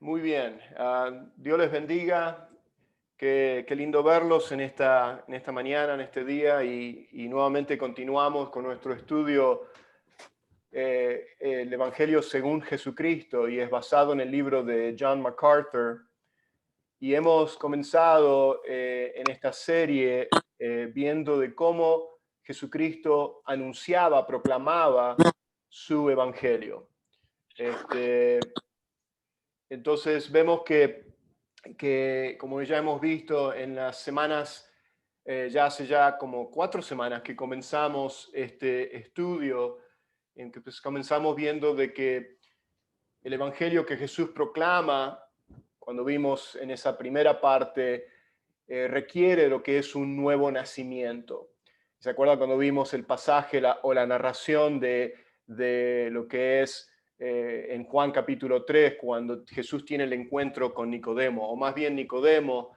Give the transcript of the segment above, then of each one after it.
Muy bien. Dios les bendiga. Qué lindo verlos en esta mañana, en este día, y nuevamente continuamos con nuestro estudio, el Evangelio según Jesucristo, y es basado en el libro de John MacArthur. Y hemos comenzado en esta serie viendo de cómo Jesucristo anunciaba, proclamaba su Evangelio. Entonces vemos que, como ya hemos visto en las semanas, ya hace ya como 4 semanas que comenzamos este estudio, en que pues comenzamos viendo de que el evangelio que Jesús proclama, cuando vimos en esa primera parte, requiere lo que es un nuevo nacimiento. ¿Se acuerdan cuando vimos el pasaje o la narración de lo que es en Juan capítulo 3, cuando Jesús tiene el encuentro con Nicodemo, o más bien Nicodemo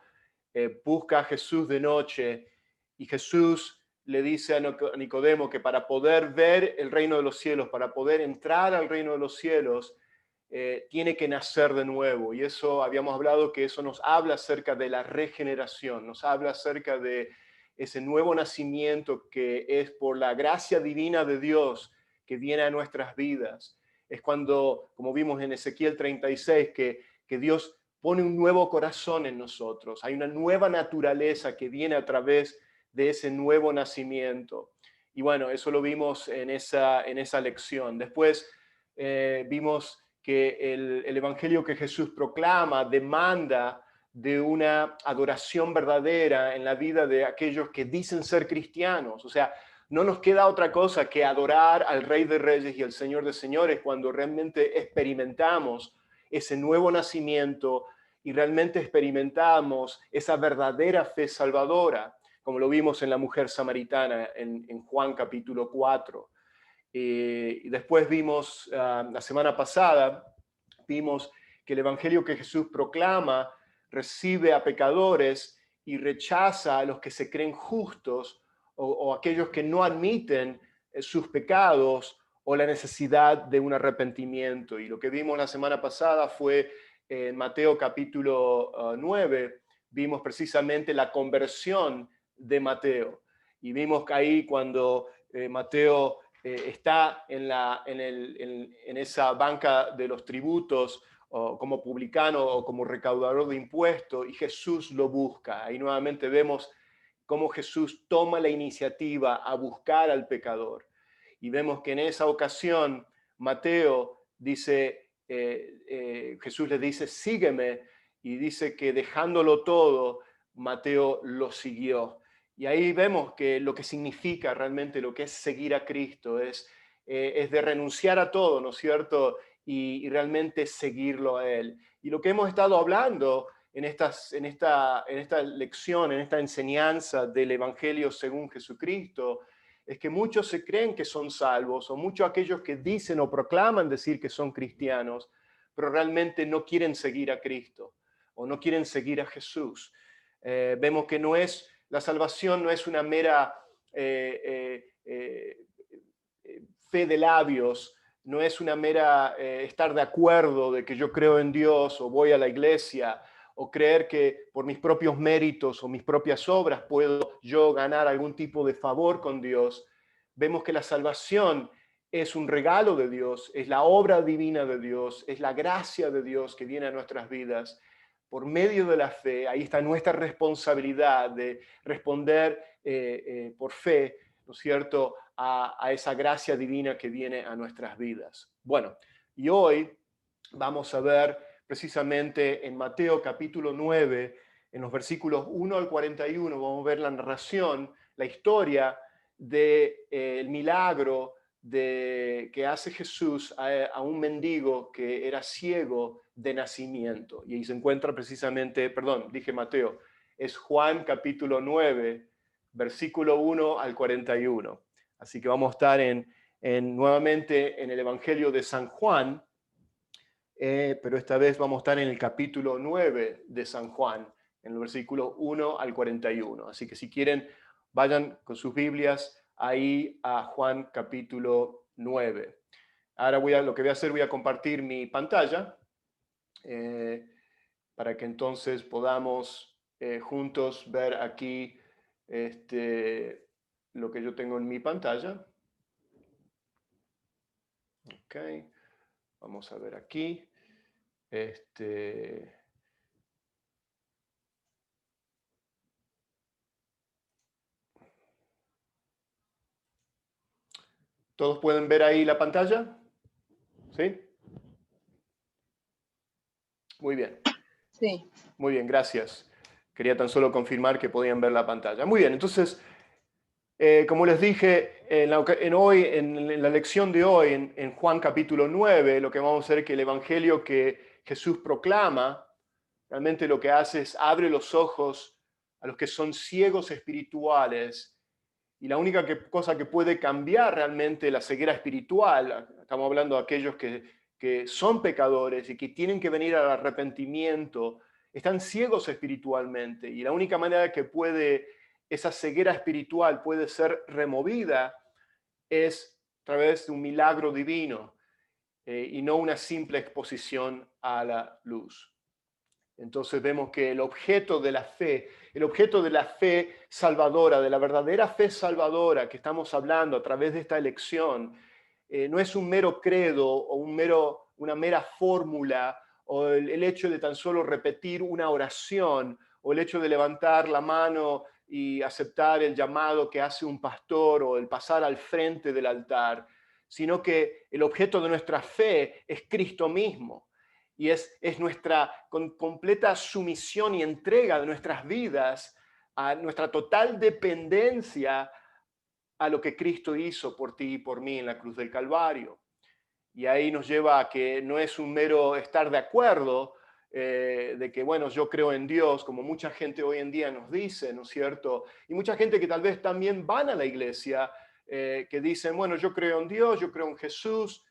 busca a Jesús de noche y Jesús le dice a Nicodemo que para poder ver el reino de los cielos, para poder entrar al reino de los cielos, tiene que nacer de nuevo. Y eso habíamos hablado que eso nos habla acerca de la regeneración, nos habla acerca de ese nuevo nacimiento que es por la gracia divina de Dios que viene a nuestras vidas. Es cuando, como vimos en Ezequiel 36, que Dios pone un nuevo corazón en nosotros. Hay una nueva naturaleza que viene a través de ese nuevo nacimiento. Y bueno, eso lo vimos en esa lección. Después vimos que el evangelio que Jesús proclama demanda de una adoración verdadera en la vida de aquellos que dicen ser cristianos. O sea, no nos queda otra cosa que adorar al Rey de Reyes y al Señor de Señores cuando realmente experimentamos ese nuevo nacimiento y realmente experimentamos esa verdadera fe salvadora, como lo vimos en la mujer samaritana en Juan capítulo 4. Y después vimos, la semana pasada, vimos que el evangelio que Jesús proclama recibe a pecadores y rechaza a los que se creen justos o aquellos que no admiten sus pecados o la necesidad de un arrepentimiento. Y lo que vimos la semana pasada fue en Mateo capítulo 9, vimos precisamente la conversión de Mateo. Y vimos que ahí cuando Mateo está en esa banca de los tributos, o como publicano o como recaudador de impuestos, y Jesús lo busca. Ahí nuevamente vemos cómo Jesús toma la iniciativa a buscar al pecador. Y vemos que en esa ocasión Mateo dice, Jesús le dice, sígueme, y dice que dejándolo todo, Mateo lo siguió. Y ahí vemos que lo que significa realmente lo que es seguir a Cristo es de renunciar a todo, ¿no es cierto? Y realmente seguirlo a Él. Y lo que hemos estado hablando en esta lección, en esta enseñanza del Evangelio según Jesucristo, es que muchos se creen que son salvos, o muchos aquellos que dicen o proclaman decir que son cristianos, pero realmente no quieren seguir a Cristo o no quieren seguir a Jesús. Vemos que la salvación no es una mera fe de labios, no es una mera estar de acuerdo de que yo creo en Dios o voy a la iglesia, o creer que por mis propios méritos o mis propias obras puedo yo ganar algún tipo de favor con Dios. Vemos que la salvación es un regalo de Dios, es la obra divina de Dios, es la gracia de Dios que viene a nuestras vidas por medio de la fe. Ahí está nuestra responsabilidad de responder por fe, ¿no es cierto?, a esa gracia divina que viene a nuestras vidas. Bueno, y hoy vamos a ver precisamente en Mateo capítulo 9, en los versículos 1 al 41, vamos a ver la narración, la historia del milagro que hace Jesús a un mendigo que era ciego de nacimiento. Y ahí se encuentra precisamente, perdón, dije Mateo, es Juan capítulo 9, versículo 1 al 41. Así que vamos a estar nuevamente en el Evangelio de San Juan, pero esta vez vamos a estar en el capítulo 9 de San Juan, en el versículo 1 al 41. Así que si quieren, vayan con sus Biblias ahí a Juan capítulo 9. Ahora lo que voy a hacer, voy a compartir mi pantalla eh, para que entonces podamos juntos ver aquí lo que yo tengo en mi pantalla. Ok, vamos a ver aquí. ¿Todos pueden ver ahí la pantalla? ¿Sí? Muy bien. Sí. Muy bien, gracias. Quería tan solo confirmar que podían ver la pantalla. Muy bien, entonces, como les dije, en la lección de hoy, en Juan capítulo 9, lo que vamos a hacer es que el evangelio que Jesús proclama, realmente lo que hace es abre los ojos a los que son ciegos espirituales. Y la única cosa que puede cambiar realmente la ceguera espiritual, estamos hablando de aquellos que son pecadores y que tienen que venir al arrepentimiento, están ciegos espiritualmente. Y la única manera que esa ceguera espiritual puede ser removida es a través de un milagro divino y no una simple exposición a la luz. Entonces vemos que el objeto de la fe salvadora, de la verdadera fe salvadora que estamos hablando a través de esta elección, no es un mero credo o una mera fórmula o el hecho de tan solo repetir una oración o el hecho de levantar la mano y aceptar el llamado que hace un pastor o el pasar al frente del altar, sino que el objeto de nuestra fe es Cristo mismo. Y es nuestra completa sumisión y entrega de nuestras vidas a nuestra total dependencia a lo que Cristo hizo por ti y por mí en la cruz del Calvario. Y ahí nos lleva a que no es un mero estar de acuerdo, de que, bueno, yo creo en Dios, como mucha gente hoy en día nos dice, ¿no es cierto? Y mucha gente que tal vez también van a la iglesia, que dicen, bueno, yo creo en Dios, yo creo en Jesús,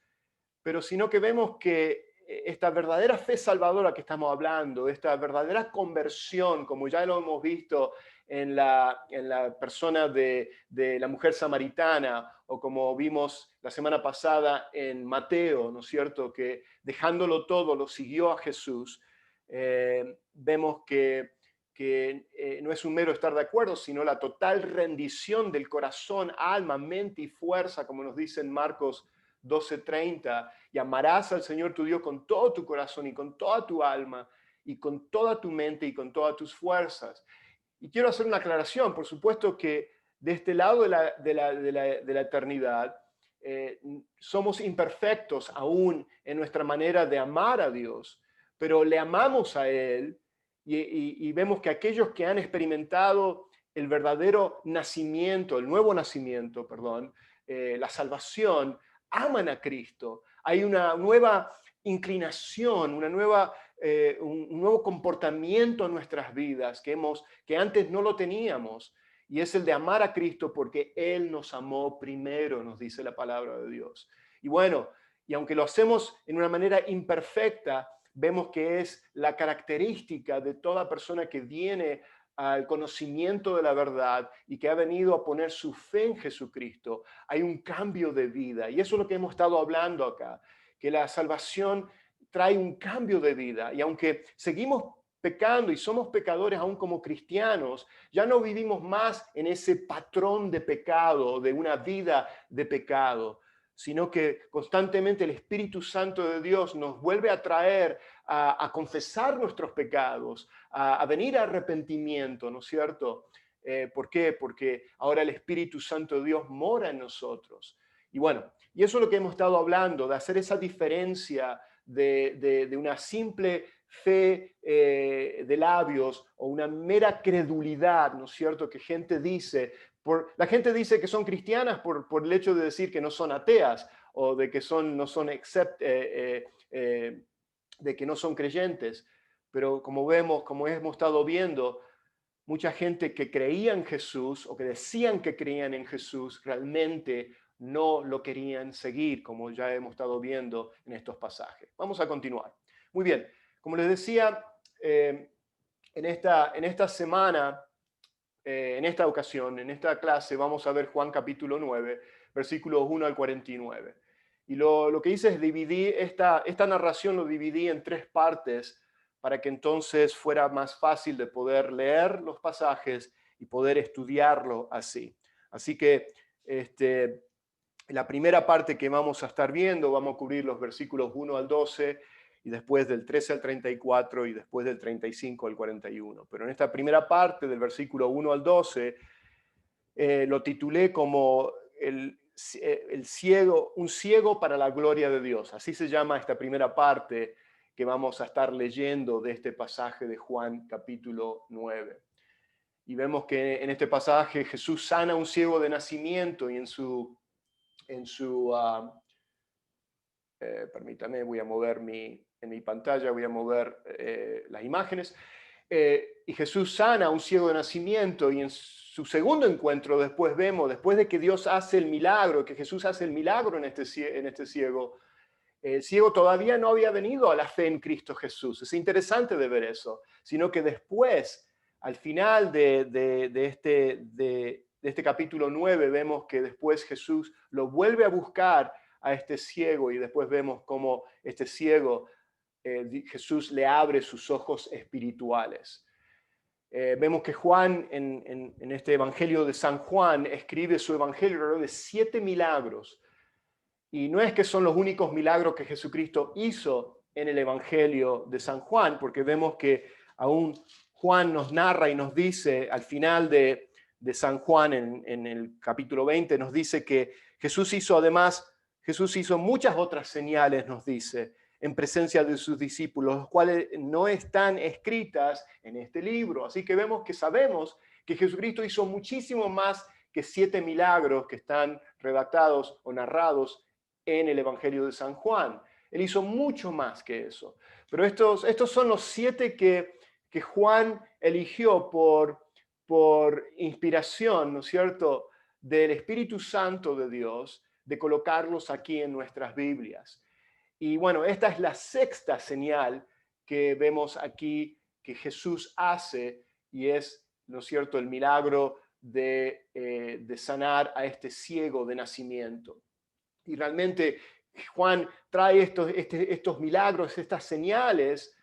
pero sino que vemos que esta verdadera fe salvadora que estamos hablando, esta verdadera conversión, como ya lo hemos visto en la persona de la mujer samaritana, o como vimos la semana pasada en Mateo, ¿no es cierto?, que dejándolo todo lo siguió a Jesús, vemos que no es un mero estar de acuerdo, sino la total rendición del corazón, alma, mente y fuerza, como nos dice en Marcos 12:30, y amarás al Señor tu Dios con todo tu corazón y con toda tu alma y con toda tu mente y con todas tus fuerzas. Y quiero hacer una aclaración, por supuesto que de este lado de la eternidad, somos imperfectos aún en nuestra manera de amar a Dios, pero le amamos a Él y vemos que aquellos que han experimentado el verdadero nacimiento, el nuevo nacimiento, perdón, la salvación, aman a Cristo. Hay una nueva inclinación, un nuevo comportamiento en nuestras vidas que antes no lo teníamos. Y es el de amar a Cristo porque Él nos amó primero, nos dice la palabra de Dios. Y bueno, y aunque lo hacemos en una manera imperfecta, vemos que es la característica de toda persona que viene al conocimiento de la verdad y que ha venido a poner su fe en Jesucristo. Hay un cambio de vida y eso es lo que hemos estado hablando acá, que la salvación trae un cambio de vida y aunque seguimos pecando y somos pecadores aún como cristianos, ya no vivimos más en ese patrón de pecado, de una vida de pecado, sino que constantemente el Espíritu Santo de Dios nos vuelve a traer a confesar nuestros pecados, a venir a arrepentimiento, ¿no es cierto? ¿Por qué? Porque ahora el Espíritu Santo de Dios mora en nosotros. Y bueno, y eso es lo que hemos estado hablando, de hacer esa diferencia de una simple fe de labios o una mera credulidad, ¿no es cierto? Que gente dice, la gente dice que son cristianas por el hecho de decir que no son ateas o de que de que no son creyentes. Pero como vemos, como hemos estado viendo, mucha gente que creía en Jesús o que decían que creían en Jesús realmente no lo querían seguir, como ya hemos estado viendo en estos pasajes. Vamos a continuar. Muy bien, como les decía, en esta semana, en esta ocasión, en esta clase, vamos a ver Juan capítulo 9, versículos 1 al 49. Y lo que hice es dividir esta narración, lo dividí en tres partes para que entonces fuera más fácil de poder leer los pasajes y poder estudiarlo así. Así que la primera parte que vamos a estar viendo, vamos a cubrir los versículos 1 al 12 y después del 13 al 34 y después del 35 al 41. Pero en esta primera parte del versículo 1 al 12 lo titulé como el ciego, un ciego para la gloria de Dios. Así se llama esta primera parte que vamos a estar leyendo de este pasaje de Juan capítulo 9. Y vemos que en este pasaje Jesús sana a un ciego de nacimiento y permítame, voy a mover en mi pantalla, voy a mover las imágenes. Y Jesús sana a un ciego de nacimiento y en su segundo encuentro después vemos, después de que Dios hace el milagro, que Jesús hace el milagro en este ciego, el ciego todavía no había venido a la fe en Cristo Jesús. Es interesante de ver eso, sino que después, al final de este capítulo 9, vemos que después Jesús lo vuelve a buscar a este ciego y después vemos cómo este ciego, Jesús le abre sus ojos espirituales. Vemos que Juan, en este Evangelio de San Juan, escribe su Evangelio de 7 milagros. Y no es que son los únicos milagros que Jesucristo hizo en el Evangelio de San Juan, porque vemos que aún Juan nos narra y nos dice al final de San Juan, en el capítulo 20, nos dice que Jesús hizo muchas otras señales, nos dice, en presencia de sus discípulos, los cuales no están escritas en este libro. Así que sabemos que Jesucristo hizo muchísimo más que 7 milagros que están redactados o narrados en el Evangelio de San Juan. Él hizo mucho más que eso. Pero estos son los 7 que Juan eligió por inspiración, ¿no es cierto?, del Espíritu Santo de Dios, de colocarlos aquí en nuestras Biblias. Y bueno, esta es la sexta señal que vemos aquí que Jesús hace y es, ¿no es cierto?, el milagro de sanar a este ciego de nacimiento. Y realmente Juan trae estos milagros, estas señales,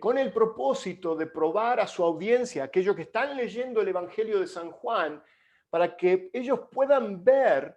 con el propósito de probar a su audiencia, aquellos que están leyendo el Evangelio de San Juan, para que ellos puedan ver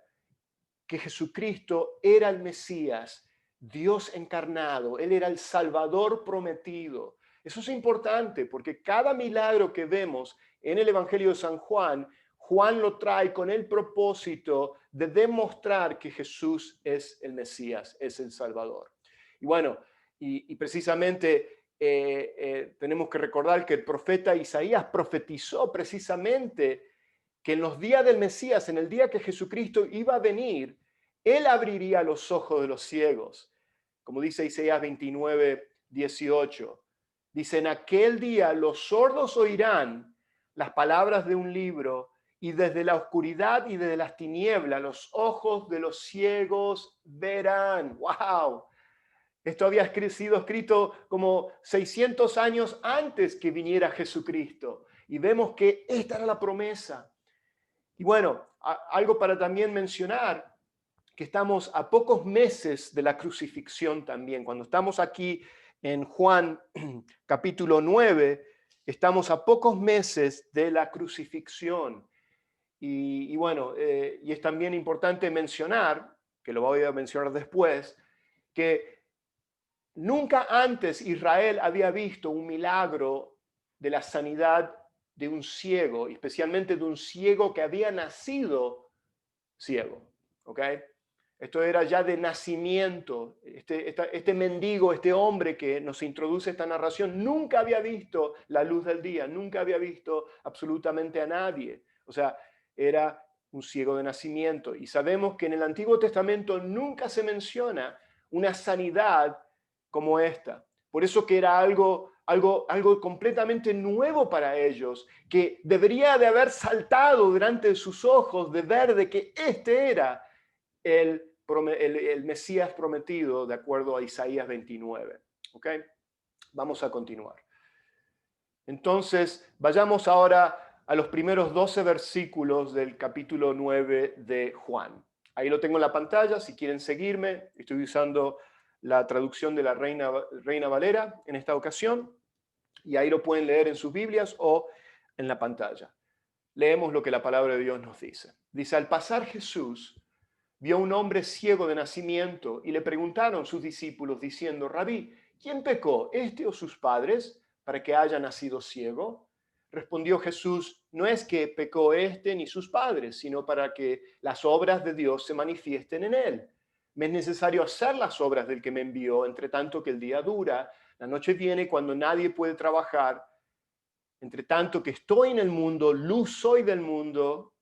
que Jesucristo era el Mesías, Dios encarnado, Él era el Salvador prometido. Eso es importante porque cada milagro que vemos en el Evangelio de San Juan, Juan lo trae con el propósito de demostrar que Jesús es el Mesías, es el Salvador. Y bueno, y precisamente tenemos que recordar que el profeta Isaías profetizó precisamente que en los días del Mesías, en el día que Jesucristo iba a venir, Él abriría los ojos de los ciegos. Como dice Isaías 29, 18. Dice, en aquel día los sordos oirán las palabras de un libro y desde la oscuridad y desde las tinieblas los ojos de los ciegos verán. ¡Wow! Esto había sido escrito como 600 años antes que viniera Jesucristo. Y vemos que esta era la promesa. Y bueno, algo para también mencionar, que estamos a pocos meses de la crucifixión también. Cuando estamos aquí en Juan capítulo 9, estamos a pocos meses de la crucifixión. Y bueno, y es también importante mencionar, que lo voy a mencionar después, que nunca antes Israel había visto un milagro de la sanidad de un ciego, especialmente de un ciego que había nacido ciego, ¿ok? Esto era ya de nacimiento. Este mendigo, este hombre que nos introduce esta narración, nunca había visto la luz del día, nunca había visto absolutamente a nadie. O sea, era un ciego de nacimiento. Y sabemos que en el Antiguo Testamento nunca se menciona una sanidad como esta. Por eso que era algo completamente nuevo para ellos, que debería de haber saltado delante de sus ojos de ver de que este era el Mesías prometido de acuerdo a Isaías 29. ¿Ok? Vamos a continuar. Entonces, vayamos ahora a los primeros 12 versículos del capítulo 9 de Juan. Ahí lo tengo en la pantalla, si quieren seguirme. Estoy usando la traducción de la Reina Valera en esta ocasión, y ahí lo pueden leer en sus Biblias o en la pantalla. Leemos lo que la palabra de Dios nos dice. Dice, al pasar Jesús vio a un hombre ciego de nacimiento y le preguntaron sus discípulos diciendo, Rabí, ¿quién pecó, este o sus padres, para que haya nacido ciego? Respondió Jesús, no es que pecó este ni sus padres, sino para que las obras de Dios se manifiesten en él. Me es necesario hacer las obras del que me envió, entre tanto que el día dura, la noche viene cuando nadie puede trabajar. Entre tanto que estoy en el mundo, luz soy del mundo.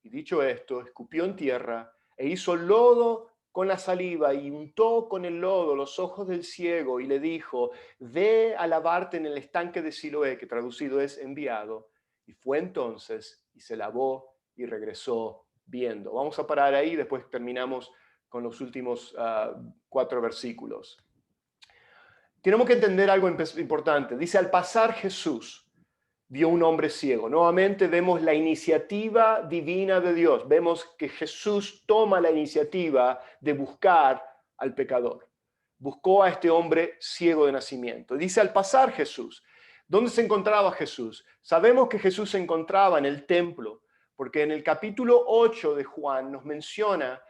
Y dicho esto, escupió en tierra e hizo lodo con la saliva y untó con el lodo los ojos del ciego y le dijo, ve a lavarte en el estanque de Siloé, que traducido es enviado. Y fue entonces y se lavó y regresó viendo. Vamos a parar ahí, después terminamos con los últimos 4 versículos. Tenemos que entender algo importante. Dice, al pasar Jesús vio un hombre ciego. Nuevamente vemos la iniciativa divina de Dios. Vemos que Jesús toma la iniciativa de buscar al pecador. Buscó a este hombre ciego de nacimiento. Dice, al pasar Jesús. ¿Dónde se encontraba Jesús? Sabemos que Jesús se encontraba en el templo, porque en el capítulo 8 de Juan nos menciona,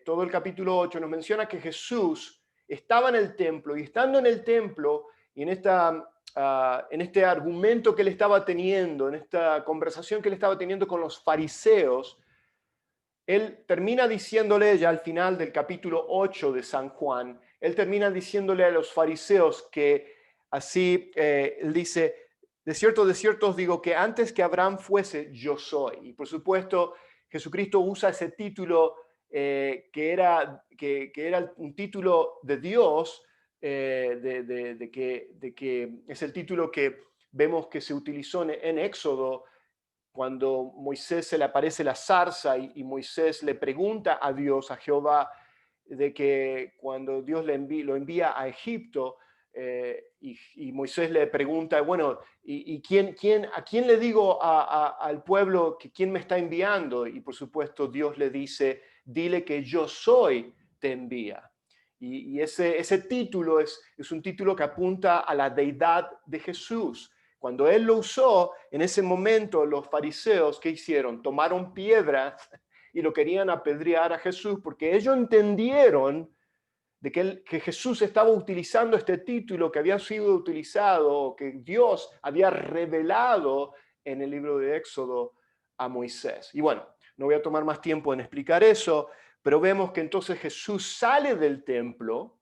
todo el capítulo 8 nos menciona que Jesús estaba en el templo, y estando en el templo, y en este argumento que él estaba teniendo, en esta conversación que él estaba teniendo con los fariseos, él termina diciéndole ya al final del capítulo 8 de San Juan, él termina diciéndole a los fariseos que así, él dice, de cierto os digo que antes que Abraham fuese, yo soy. Y por supuesto, Jesucristo usa ese título que era un título de Dios, de que es el título que vemos que se utilizó en Éxodo, cuando Moisés se le aparece la zarza y Moisés le pregunta a Dios, a Jehová, de que cuando Dios lo envía a Egipto, y Moisés le pregunta, bueno, ¿y a quién le digo al pueblo que quién me está enviando? Y por supuesto Dios le dice, dile que yo soy, te envía. Y ese título es un título que apunta a la deidad de Jesús. Cuando él lo usó, en ese momento los fariseos, ¿qué hicieron? Tomaron piedras y lo querían apedrear a Jesús, porque ellos entendieron de que Jesús estaba utilizando este título que había sido utilizado, que Dios había revelado en el libro de Éxodo a Moisés. Y bueno, no voy a tomar más tiempo en explicar eso, pero vemos que entonces Jesús sale del templo,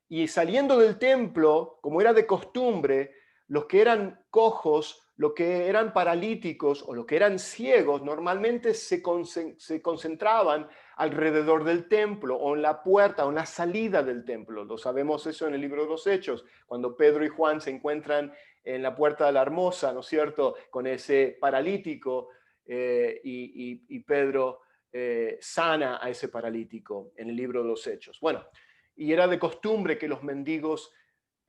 y saliendo del templo, como era de costumbre, los que eran cojos, los que eran paralíticos o los que eran ciegos, normalmente se concentraban alrededor del templo o en la puerta o en la salida del templo. Lo sabemos eso en el libro de los Hechos, cuando Pedro y Juan se encuentran en la puerta de la Hermosa, ¿no es cierto?, con ese paralítico, y Pedro sana a ese paralítico en el libro de los Hechos. Bueno, y era de costumbre que los mendigos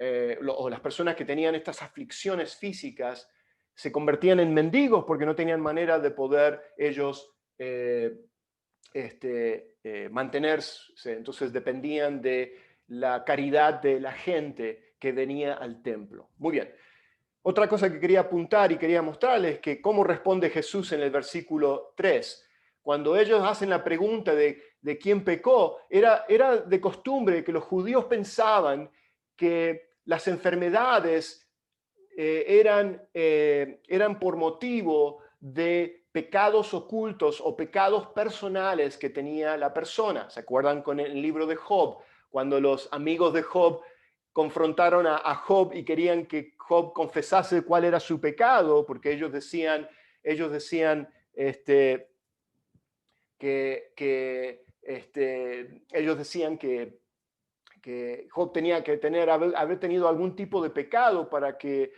o las personas que tenían estas aflicciones físicas se convertían en mendigos porque no tenían manera de poder ellos mantenerse. Entonces dependían de la caridad de la gente que venía al templo. Muy bien. Otra cosa que quería apuntar y quería mostrarles es que cómo responde Jesús en el versículo 3. Cuando ellos hacen la pregunta de quién pecó, era de costumbre que los judíos pensaban que las enfermedades eran por motivo de pecados ocultos o pecados personales que tenía la persona. ¿Se acuerdan con el libro de Job? Cuando los amigos de Job confrontaron a Job y querían que Job confesase cuál era su pecado, porque ellos decían que Job tenía que haber tenido algún tipo de pecado para que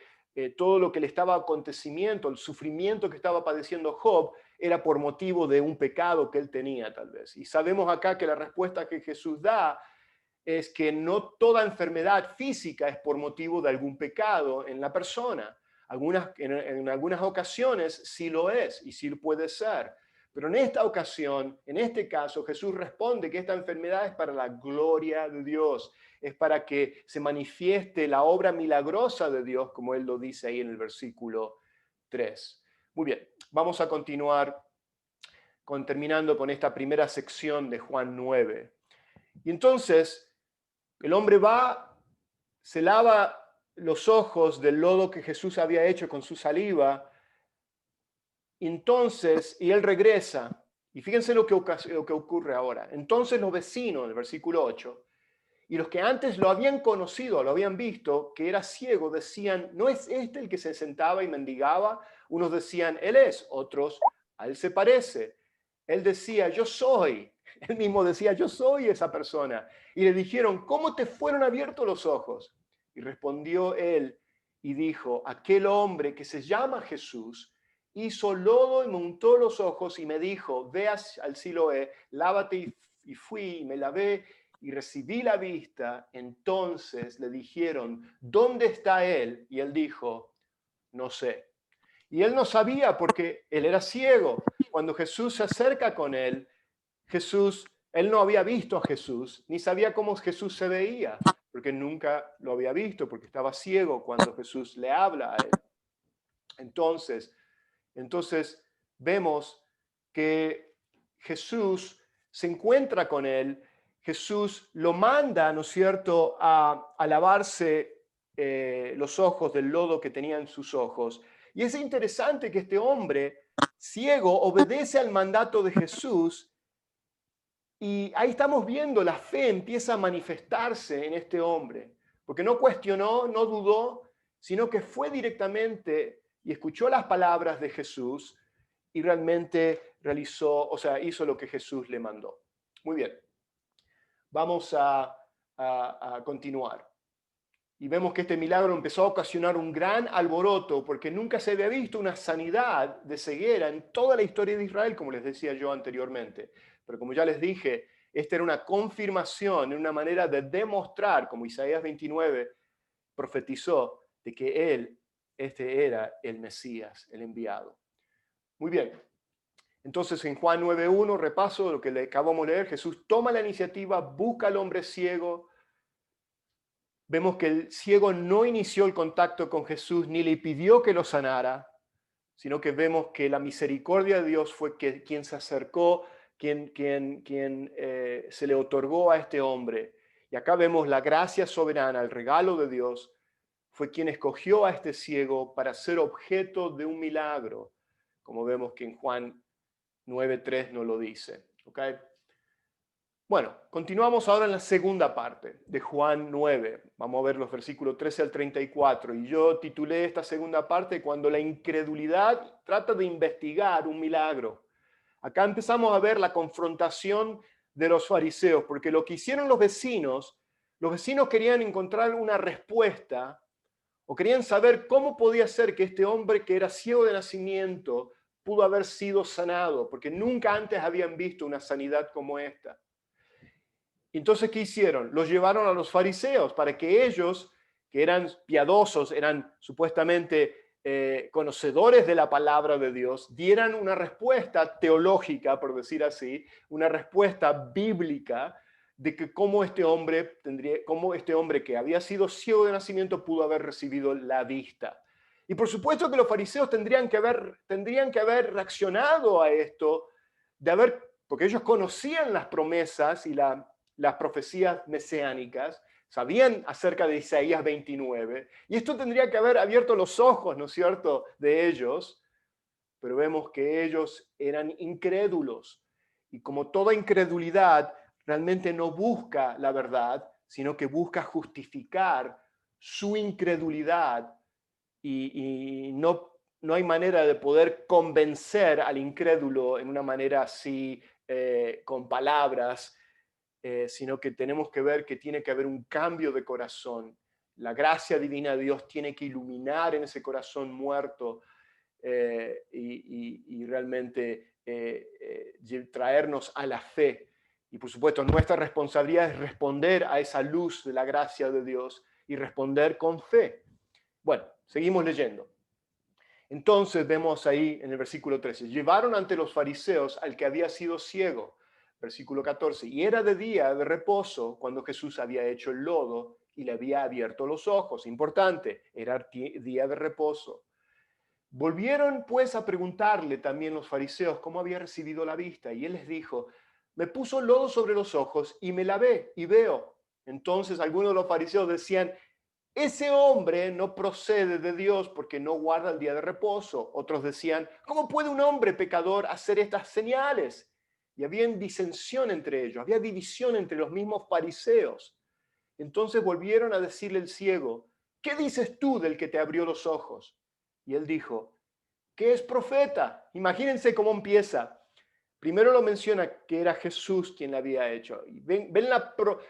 todo lo que le estaba acontecimiento, el sufrimiento que estaba padeciendo Job, era por motivo de un pecado que él tenía tal vez. Y sabemos acá que la respuesta que Jesús da es que no toda enfermedad física es por motivo de algún pecado en la persona. En algunas ocasiones sí lo es y sí puede ser, Pero en esta ocasión, en este caso, Jesús responde que esta enfermedad es para la gloria de Dios, es para que se manifieste la obra milagrosa de Dios, como él lo dice ahí en el versículo 3. Muy bien, vamos a continuar terminando con esta primera sección de Juan 9. Y entonces, el hombre va, se lava los ojos del lodo que Jesús había hecho con su saliva, entonces, y él regresa, y fíjense lo que ocurre ahora. Entonces los vecinos, el versículo 8, y los que antes lo habían conocido, lo habían visto, que era ciego, decían, ¿no es este el que se sentaba y mendigaba? Unos decían, él es, otros, a él se parece. Él decía, yo soy. Él mismo decía, yo soy esa persona. Y le dijeron, ¿cómo te fueron abiertos los ojos? Y respondió él y dijo, aquel hombre que se llama Jesús hizo lodo y me untó los ojos y me dijo, ve al Siloé, lávate, y fui y me lavé y recibí la vista. Entonces le dijeron, ¿dónde está él? Y él dijo, no sé. Y él no sabía porque él era ciego. Cuando Jesús se acerca con él, él no había visto a Jesús, ni sabía cómo Jesús se veía, porque nunca lo había visto, porque estaba ciego cuando Jesús le habla a él. Entonces vemos que Jesús se encuentra con él, Jesús lo manda, ¿no es cierto?, a lavarse los ojos del lodo que tenía en sus ojos. Y es interesante que este hombre ciego obedece al mandato de Jesús, y ahí estamos viendo la fe empieza a manifestarse en este hombre, porque no cuestionó, no dudó, sino que fue directamente y escuchó las palabras de Jesús y realmente hizo lo que Jesús le mandó. Muy bien, vamos a continuar. Y vemos que este milagro empezó a ocasionar un gran alboroto porque nunca se había visto una sanidad de ceguera en toda la historia de Israel, como les decía yo anteriormente. Pero como ya les dije, esta era una confirmación, una manera de demostrar, como Isaías 29 profetizó, de que este era el Mesías, el enviado. Muy bien. Entonces en Juan 9.1, repaso lo que le acabamos de leer, Jesús toma la iniciativa, busca al hombre ciego. Vemos que el ciego no inició el contacto con Jesús ni le pidió que lo sanara, sino que vemos que la misericordia de Dios fue quien se acercó, quien se le otorgó a este hombre. Y acá vemos la gracia soberana, el regalo de Dios, fue quien escogió a este ciego para ser objeto de un milagro, como vemos que en Juan 9.3 nos lo dice. ¿Okay? Bueno, continuamos ahora en la segunda parte de Juan 9. Vamos a ver los versículos 13 al 34. Y yo titulé esta segunda parte cuando la incredulidad trata de investigar un milagro. Acá empezamos a ver la confrontación de los fariseos, porque lo que hicieron los vecinos querían encontrar una respuesta o querían saber cómo podía ser que este hombre que era ciego de nacimiento pudo haber sido sanado, porque nunca antes habían visto una sanidad como esta. Entonces, ¿qué hicieron? Los llevaron a los fariseos para que ellos, que eran piadosos, eran supuestamente conocedores de la palabra de Dios, dieran una respuesta teológica, por decir así, una respuesta bíblica de que cómo este hombre que había sido ciego de nacimiento pudo haber recibido la vista. Y por supuesto que los fariseos tendrían que haber reaccionado a esto, porque ellos conocían las promesas y las profecías mesiánicas, sabían acerca de Isaías 29, y esto tendría que haber abierto los ojos, ¿no es cierto?, de ellos, pero vemos que ellos eran incrédulos, y como toda incredulidad, realmente no busca la verdad, sino que busca justificar su incredulidad, y no hay manera de poder convencer al incrédulo en una manera así, con palabras, sino que tenemos que ver que tiene que haber un cambio de corazón. La gracia divina de Dios tiene que iluminar en ese corazón muerto y realmente traernos a la fe. Y por supuesto, nuestra responsabilidad es responder a esa luz de la gracia de Dios y responder con fe. Bueno, seguimos leyendo. Entonces vemos ahí en el versículo 13, llevaron ante los fariseos al que había sido ciego. Versículo 14, y era de día de reposo cuando Jesús había hecho el lodo y le había abierto los ojos. Importante, era día de reposo. Volvieron pues a preguntarle también los fariseos cómo había recibido la vista, y él les dijo, me puso lodo sobre los ojos y me lavé y veo. Entonces algunos de los fariseos decían, ese hombre no procede de Dios porque no guarda el día de reposo. Otros decían, ¿cómo puede un hombre pecador hacer estas señales? Y había disensión entre ellos, había división entre los mismos fariseos. Entonces volvieron a decirle el ciego, ¿qué dices tú del que te abrió los ojos? Y él dijo, que es profeta. Imagínense cómo empieza. Primero lo menciona que era Jesús quien la había hecho. Y ven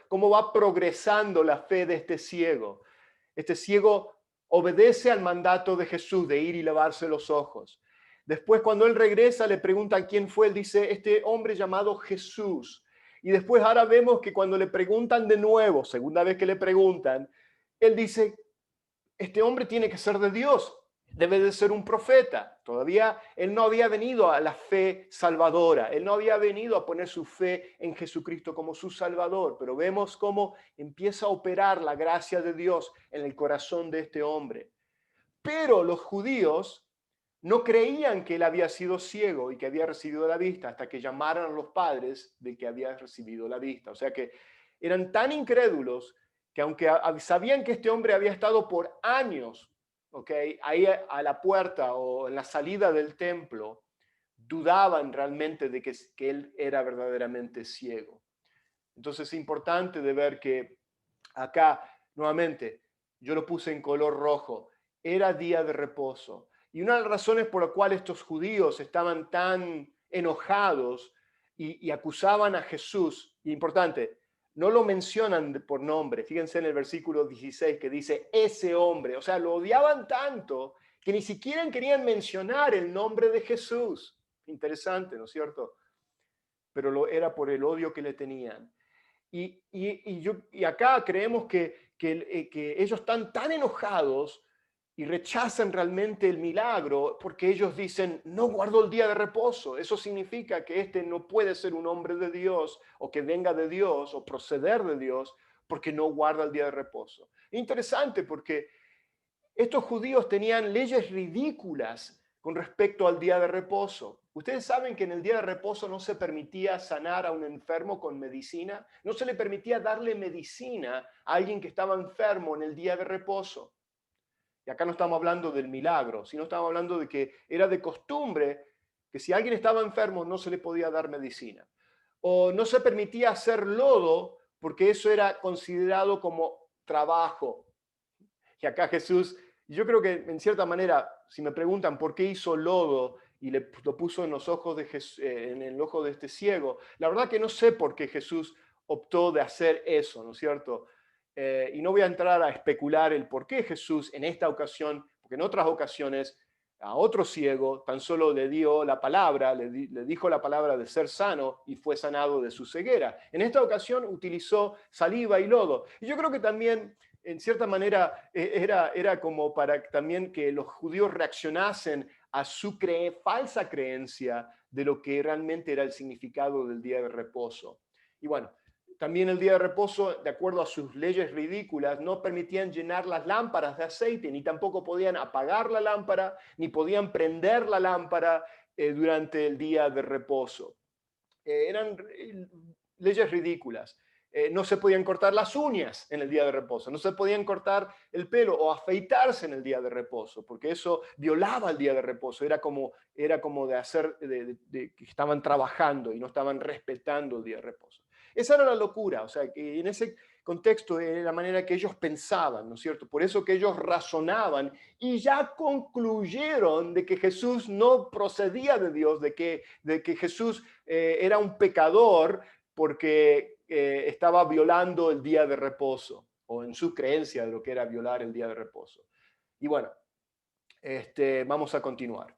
cómo va progresando la fe de este ciego. Este ciego obedece al mandato de Jesús de ir y lavarse los ojos. Después, cuando él regresa, le preguntan quién fue. Él dice, este hombre llamado Jesús. Y después ahora vemos que cuando le preguntan de nuevo, segunda vez que le preguntan, él dice, este hombre tiene que ser de Dios, debe de ser un profeta. Todavía él no había venido a la fe salvadora, él no había venido a poner su fe en Jesucristo como su Salvador, pero vemos cómo empieza a operar la gracia de Dios en el corazón de este hombre. Pero los judíos no creían que él había sido ciego y que había recibido la vista hasta que llamaron a los padres de que había recibido la vista. O sea que eran tan incrédulos que aunque sabían que este hombre había estado por años, ahí a la puerta o en la salida del templo, dudaban realmente de que él era verdaderamente ciego. Entonces es importante de ver que acá, nuevamente, yo lo puse en color rojo, era día de reposo. Y una de las razones por las cuales estos judíos estaban tan enojados y acusaban a Jesús, y importante, no lo mencionan por nombre, fíjense en el versículo 16 que dice ese hombre, o sea, lo odiaban tanto que ni siquiera querían mencionar el nombre de Jesús. Interesante, ¿no es cierto? Pero era por el odio que le tenían. Y acá creemos que ellos están tan enojados y rechazan realmente el milagro porque ellos dicen, no guardó el día de reposo. Eso significa que este no puede ser un hombre de Dios o que venga de Dios o proceder de Dios porque no guarda el día de reposo. Interesante porque estos judíos tenían leyes ridículas con respecto al día de reposo. Ustedes saben que en el día de reposo no se permitía sanar a un enfermo con medicina, no se le permitía darle medicina a alguien que estaba enfermo en el día de reposo. Y acá no estamos hablando del milagro, sino estamos hablando de que era de costumbre que si alguien estaba enfermo no se le podía dar medicina. O no se permitía hacer lodo porque eso era considerado como trabajo. Y acá Jesús, yo creo que en cierta manera, si me preguntan por qué hizo lodo y lo puso en los ojos de en el ojo de este ciego, la verdad que no sé por qué Jesús optó de hacer eso, ¿no es cierto? Y no voy a entrar a especular el por qué Jesús en esta ocasión, porque en otras ocasiones a otro ciego tan solo le dio la palabra, le dijo la palabra de ser sano y fue sanado de su ceguera. En esta ocasión utilizó saliva y lodo. Y yo creo que también en cierta manera era como para también que los judíos reaccionasen a su falsa creencia de lo que realmente era el significado del día de reposo. Y bueno, también el día de reposo, de acuerdo a sus leyes ridículas, no permitían llenar las lámparas de aceite, ni tampoco podían apagar la lámpara, ni podían prender la lámpara durante el día de reposo. Eran leyes ridículas. No se podían cortar las uñas en el día de reposo, no se podían cortar el pelo o afeitarse en el día de reposo, porque eso violaba el día de reposo, era como de hacer, de que estaban trabajando y no estaban respetando el día de reposo. Esa era la locura, o sea, que en ese contexto era la manera que ellos pensaban, ¿no es cierto? Por eso que ellos razonaban y ya concluyeron de que Jesús no procedía de Dios, de que Jesús era un pecador porque estaba violando el día de reposo, o en su creencia de lo que era violar el día de reposo. Y bueno, vamos a continuar.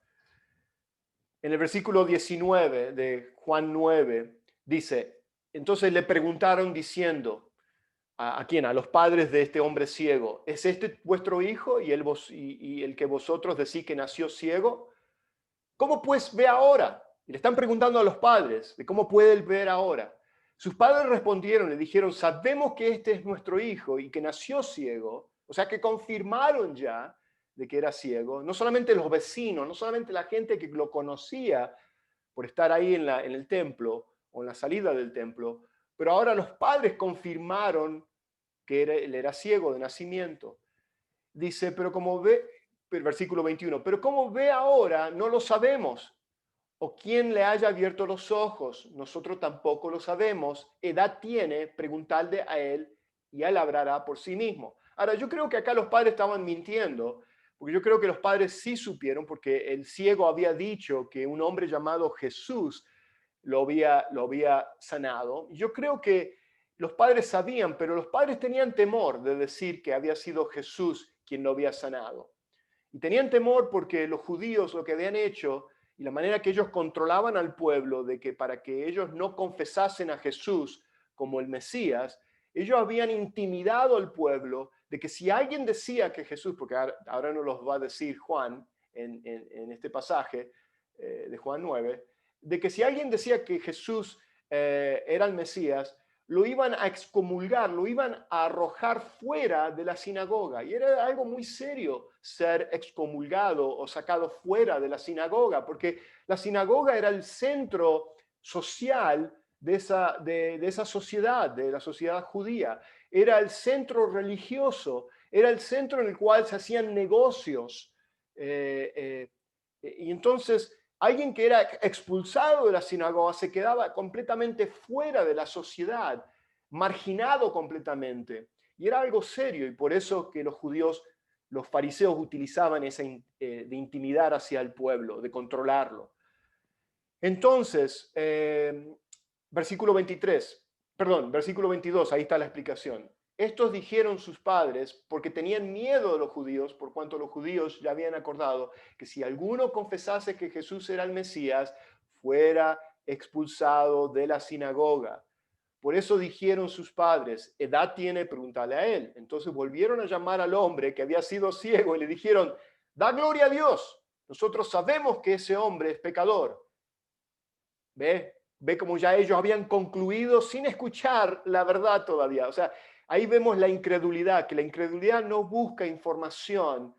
En el versículo 19 de Juan 9 dice, entonces le preguntaron diciendo, ¿A quién? A los padres de este hombre ciego. ¿Es este vuestro hijo y el que vosotros decís que nació ciego? ¿Cómo pues ve ahora? Y le están preguntando a los padres de cómo puede él ver ahora. Sus padres respondieron, le dijeron, sabemos que este es nuestro hijo y que nació ciego. O sea que confirmaron ya de que era ciego. No solamente los vecinos, no solamente la gente que lo conocía por estar ahí en el templo o en la salida del templo, pero ahora los padres confirmaron que él era ciego de nacimiento. Dice, pero como ve, el versículo 21, pero como ve ahora, no lo sabemos. O quién le haya abierto los ojos, nosotros tampoco lo sabemos. Edad tiene, preguntarle a él y él hablará por sí mismo. Ahora, yo creo que acá los padres estaban mintiendo, porque yo creo que los padres sí supieron, porque el ciego había dicho que un hombre llamado Jesús lo había sanado. Yo creo que los padres sabían, pero los padres tenían temor de decir que había sido Jesús quien lo había sanado. Y tenían temor porque los judíos lo que habían hecho y la manera que ellos controlaban al pueblo, de que para que ellos no confesasen a Jesús como el Mesías, ellos habían intimidado al pueblo de que si alguien decía que Jesús, porque ahora nos los va a decir Juan en este pasaje de Juan 9, de que si alguien decía que Jesús era el Mesías, lo iban a excomulgar, lo iban a arrojar fuera de la sinagoga. Y era algo muy serio ser excomulgado o sacado fuera de la sinagoga, porque la sinagoga era el centro social de esa sociedad, de la sociedad judía. Era el centro religioso, era el centro en el cual se hacían negocios. Y entonces alguien que era expulsado de la sinagoga se quedaba completamente fuera de la sociedad, marginado completamente. Y era algo serio, y por eso que los judíos, los fariseos utilizaban esa de intimidar hacia el pueblo, de controlarlo. Entonces, versículo 23, perdón, versículo 22, ahí está la explicación. Estos dijeron sus padres porque tenían miedo de los judíos, por cuanto los judíos ya habían acordado que si alguno confesase que Jesús era el Mesías, fuera expulsado de la sinagoga. Por eso dijeron sus padres, ¿edad tiene? Pregúntale a él. Entonces volvieron a llamar al hombre que había sido ciego y le dijeron, da gloria a Dios. Nosotros sabemos que ese hombre es pecador. Ve como ya ellos habían concluido sin escuchar la verdad todavía. O sea, ahí vemos la incredulidad, que la incredulidad no busca información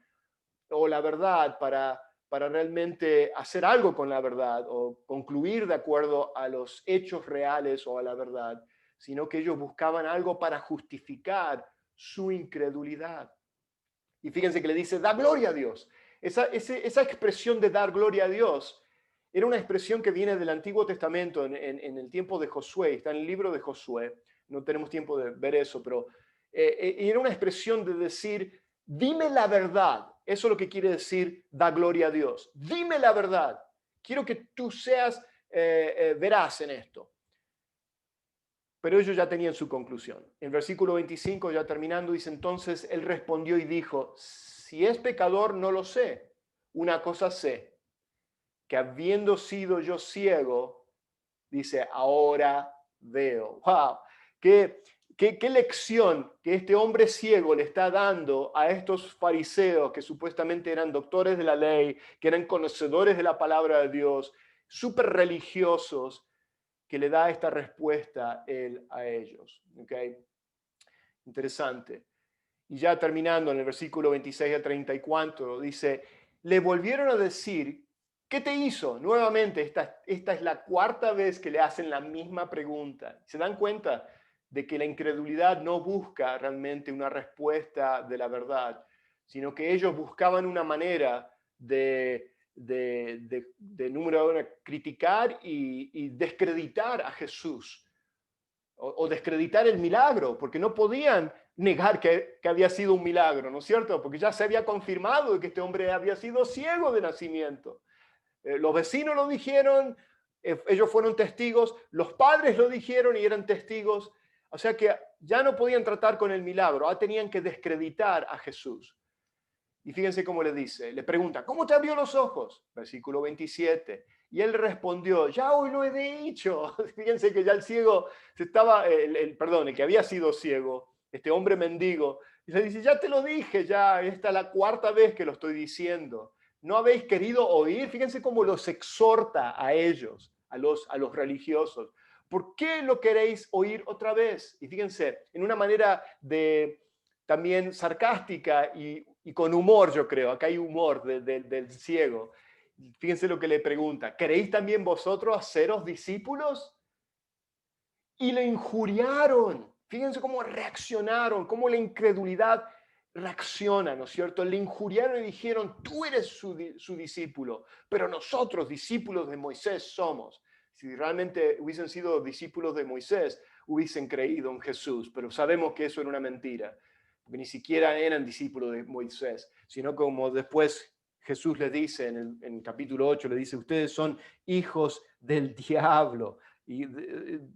o la verdad para realmente hacer algo con la verdad o concluir de acuerdo a los hechos reales o a la verdad, sino que ellos buscaban algo para justificar su incredulidad. Y fíjense que le dice, da gloria a Dios. Esa expresión de dar gloria a Dios era una expresión que viene del Antiguo Testamento en el tiempo de Josué, está en el libro de Josué, no tenemos tiempo de ver eso, pero era una expresión de decir, dime la verdad, eso es lo que quiere decir, da gloria a Dios, dime la verdad, quiero que tú seas veraz en esto. Pero ellos ya tenían su conclusión. En versículo 25, ya terminando, dice, entonces él respondió y dijo, si es pecador, no lo sé, una cosa sé, que habiendo sido yo ciego, dice, ahora veo. ¡Wow! ¿Qué lección que este hombre ciego le está dando a estos fariseos que supuestamente eran doctores de la ley, que eran conocedores de la palabra de Dios, súper religiosos, que le da esta respuesta él a ellos? ¿Okay? Interesante. Y ya terminando en el versículo 26 al 34, dice, le volvieron a decir, ¿qué te hizo? Nuevamente, esta es la cuarta vez que le hacen la misma pregunta. ¿Se dan cuenta de que la incredulidad no busca realmente una respuesta de la verdad, sino que ellos buscaban una manera número uno, criticar y descreditar a Jesús o descreditar el milagro, porque no podían negar que había sido un milagro, ¿no es cierto? Porque ya se había confirmado que este hombre había sido ciego de nacimiento. Los vecinos lo dijeron, ellos fueron testigos, los padres lo dijeron y eran testigos, o sea que ya no podían tratar con el milagro, ahora tenían que descreditar a Jesús. Y fíjense cómo le dice, le pregunta, ¿cómo te abrió los ojos? Versículo 27. Y él respondió, ya hoy lo he dicho. Fíjense que ya el ciego el que había sido ciego, este hombre mendigo, y le dice, ya te lo dije, ya, esta es la cuarta vez que lo estoy diciendo. ¿No habéis querido oír? Fíjense cómo los exhorta a ellos, a los religiosos. ¿Por qué lo queréis oír otra vez? Y fíjense, en una manera de también sarcástica y con humor, yo creo, acá hay humor del ciego. Fíjense lo que le pregunta, ¿queréis también vosotros haceros discípulos? Y le injuriaron. Fíjense cómo reaccionaron, cómo la incredulidad reacciona, ¿no es cierto? Le injuriaron y dijeron, tú eres su discípulo, pero nosotros, discípulos de Moisés, somos. Si realmente hubiesen sido discípulos de Moisés, hubiesen creído en Jesús, pero sabemos que eso era una mentira, porque ni siquiera eran discípulos de Moisés, sino como después Jesús le dice en el capítulo 8, le dice, ustedes son hijos del diablo y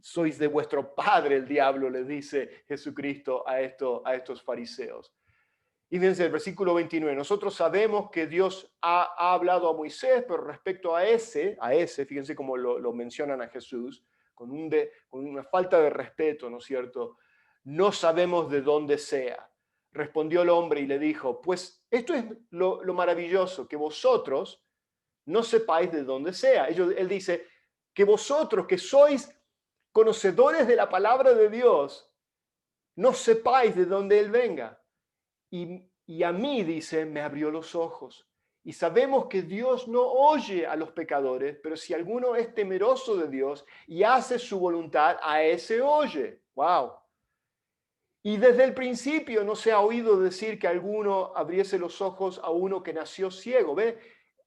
sois de vuestro padre el diablo, le dice Jesucristo a estos fariseos. Y fíjense el versículo 29, nosotros sabemos que Dios ha hablado a Moisés, pero respecto a ese fíjense cómo lo mencionan a Jesús, con una falta de respeto, ¿no es cierto? No sabemos de dónde sea. Respondió el hombre y le dijo, pues esto es lo maravilloso, que vosotros no sepáis de dónde sea. Él dice, que vosotros que sois conocedores de la palabra de Dios, no sepáis de dónde Él venga. Y a mí, dice, me abrió los ojos. Y sabemos que Dios no oye a los pecadores, pero si alguno es temeroso de Dios y hace su voluntad, a ese oye. ¡Wow! Y desde el principio no se ha oído decir que alguno abriese los ojos a uno que nació ciego. ¿Ve?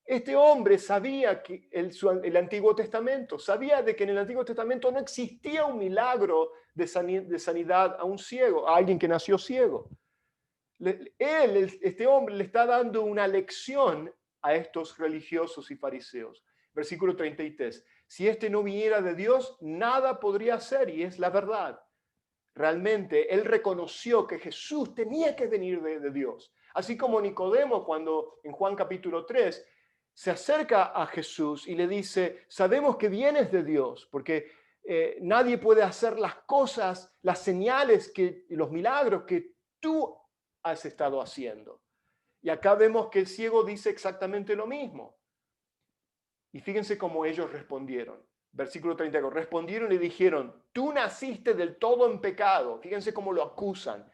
Este hombre sabía que el Antiguo Testamento, sabía de que en el Antiguo Testamento no existía un milagro de sanidad a un ciego, a alguien que nació ciego. Este hombre, le está dando una lección a estos religiosos y fariseos. Versículo 33. Si este no viniera de Dios, nada podría hacer, y es la verdad. Realmente él reconoció que Jesús tenía que venir de Dios. Así como Nicodemo, cuando en Juan capítulo 3 se acerca a Jesús y le dice, sabemos que vienes de Dios, porque nadie puede hacer las cosas, las señales y los milagros que tú has estado haciendo. Y acá vemos que el ciego dice exactamente lo mismo. Y fíjense cómo ellos respondieron. Versículo 32. Respondieron y dijeron, tú naciste del todo en pecado. Fíjense cómo lo acusan.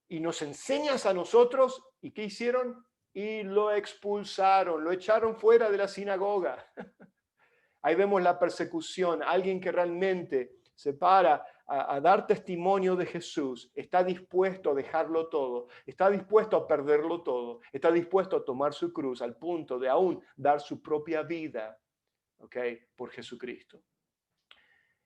Y nos enseñas a nosotros. ¿Y qué hicieron? Y lo expulsaron, lo echaron fuera de la sinagoga. Ahí vemos la persecución. Alguien que realmente se para a dar testimonio de Jesús, está dispuesto a dejarlo todo, está dispuesto a perderlo todo, está dispuesto a tomar su cruz al punto de aún dar su propia vida, ¿ok? Por Jesucristo.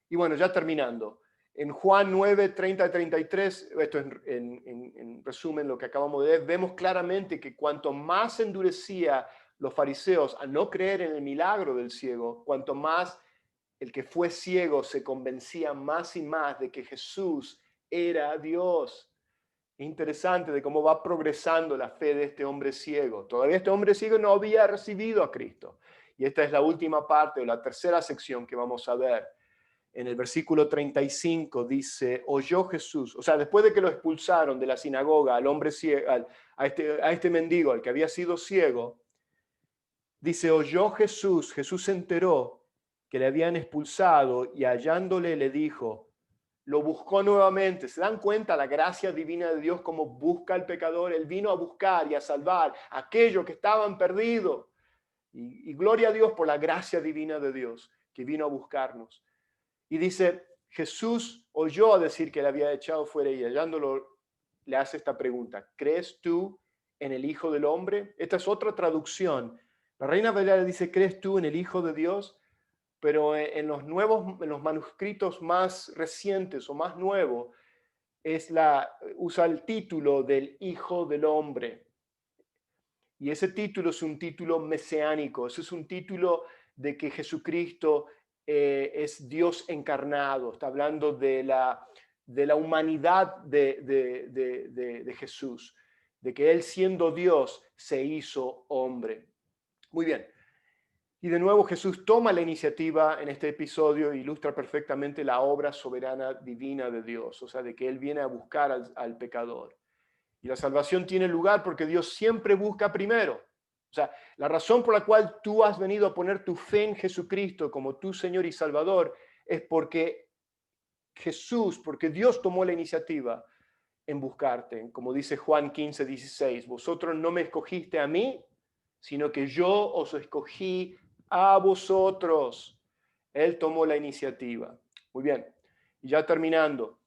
Y bueno, ya terminando. En Juan 9, 30 y 33, esto es en resumen lo que acabamos de ver, vemos claramente que cuanto más endurecía los fariseos a no creer en el milagro del ciego, cuanto más el que fue ciego se convencía más y más de que Jesús era Dios. Interesante de cómo va progresando la fe de este hombre ciego. Todavía este hombre ciego no había recibido a Cristo. Y esta es la última parte o la tercera sección que vamos a ver. En el versículo 35 dice, oyó Jesús, o sea, después de que lo expulsaron de la sinagoga al hombre ciego, a este mendigo, al que había sido ciego, dice, oyó Jesús se enteró que le habían expulsado y hallándole le dijo, lo buscó nuevamente. ¿Se dan cuenta la gracia divina de Dios como busca al pecador? Él vino a buscar y a salvar a aquellos que estaban perdidos. Y gloria a Dios por la gracia divina de Dios que vino a buscarnos. Y dice, Jesús oyó decir que le había echado fuera y hallándolo le hace esta pregunta, ¿crees tú en el Hijo del Hombre? Esta es otra traducción. La Reina Valera dice, ¿crees tú en el Hijo de Dios? Pero en los manuscritos más recientes o más nuevos, usa el título del Hijo del Hombre. Y ese título es un título mesiánico, ese es un título de que Jesucristo es Dios encarnado, está hablando de la humanidad de Jesús, de que Él siendo Dios se hizo hombre. Muy bien. Y de nuevo Jesús toma la iniciativa en este episodio e ilustra perfectamente la obra soberana divina de Dios, o sea, de que Él viene a buscar al pecador. Y la salvación tiene lugar porque Dios siempre busca primero. O sea, la razón por la cual tú has venido a poner tu fe en Jesucristo como tu Señor y Salvador es porque porque Dios tomó la iniciativa en buscarte. Como dice Juan 15:16, vosotros no me escogiste a mí, sino que yo os escogí a vosotros. Él tomó la iniciativa. Muy bien. Y ya terminando.